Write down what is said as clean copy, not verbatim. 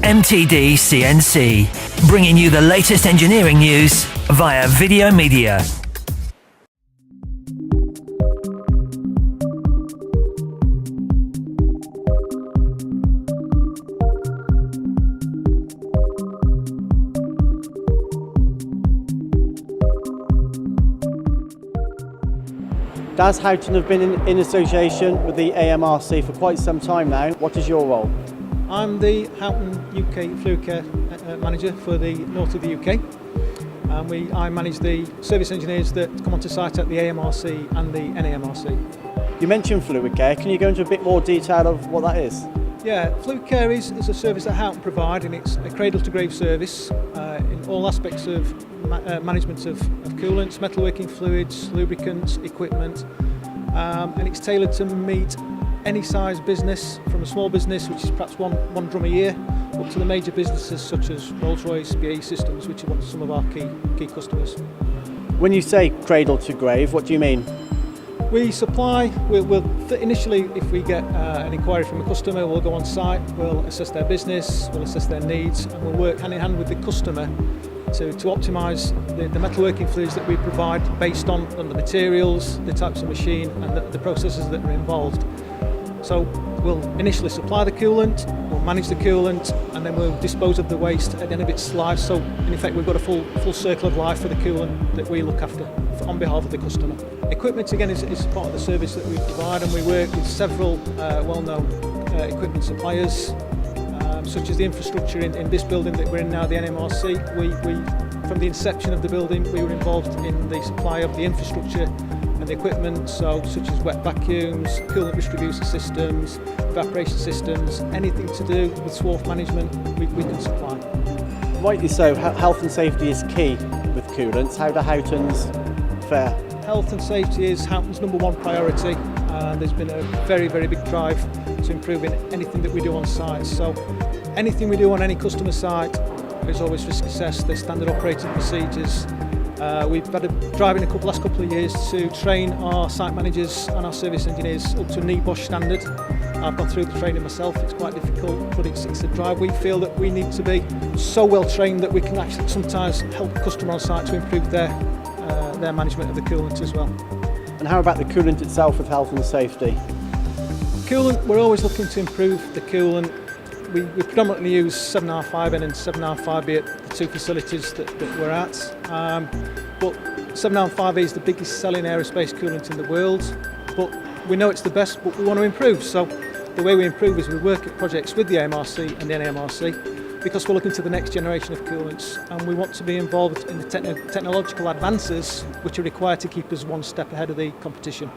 MTDCNC, bringing you the latest engineering news via video media. Daz, Houghtons have been in association with the AMRC for quite some time now. What is your role? I'm the Houghtons UK Fluidcare manager for the north of the UK. I manage the service engineers that come onto site at the AMRC and the NAMRC. You mentioned Fluidcare. Can you go into a bit more detail of what that is? Yeah, Fluidcare is a service that Houghtons provide, and it's a cradle-to-grave service in all aspects of management of coolants, metalworking fluids, lubricants, equipment, and it's tailored to meet any size business, from a small business, which is perhaps one drum a year, up to the major businesses such as Rolls-Royce, BAE Systems, which are some of our key customers. When you say cradle to grave, what do you mean? We supply, we'll initially, if we get an inquiry from a customer, we'll go on site, we'll assess their business, we'll assess their needs, and we'll work hand in hand with the customer to optimise the metalworking fluids that we provide based on the materials, the types of machine and the processes that are involved. So we'll initially supply the coolant, we'll manage the coolant, and then we'll dispose of the waste at the end of its life. So in effect, we've got a full circle of life for the coolant that we look after on behalf of the customer. Equipment again is part of the service that we provide, and we work with several well-known equipment suppliers, such as the infrastructure in this building that we're in now, the NMRC. We from the inception of the building, we were involved in the supply of the infrastructure and the equipment, such as wet vacuums, coolant distribution systems, evaporation systems, anything to do with swarf management, we can supply. Rightly so, health and safety is key with coolants. How do Houghtons fare? Health and safety is Houghtons' #1 priority. There's been a very big drive to improving anything that we do on site. So anything we do on any customer site is always for success. There's standard operating procedures. We've had a drive in the last couple of years to train our site managers and our service engineers up to NEBOSH standard. I've gone through the training myself. It's quite difficult, but it's a drive. We feel that we need to be so well trained that we can actually sometimes help the customer on site to improve their management of the coolant as well. And how about the coolant itself with health and safety? Coolant, we're always looking to improve the coolant. We predominantly use 7R5N and 7R5B at the two facilities that we're at. But 7R5A is the biggest selling aerospace coolant in the world. But we know it's the best, but we want to improve. So the way we improve is we work at projects with the AMRC and the NAMRC, because we're looking to the next generation of coolants, and we want to be involved in the technological advances which are required to keep us one step ahead of the competition.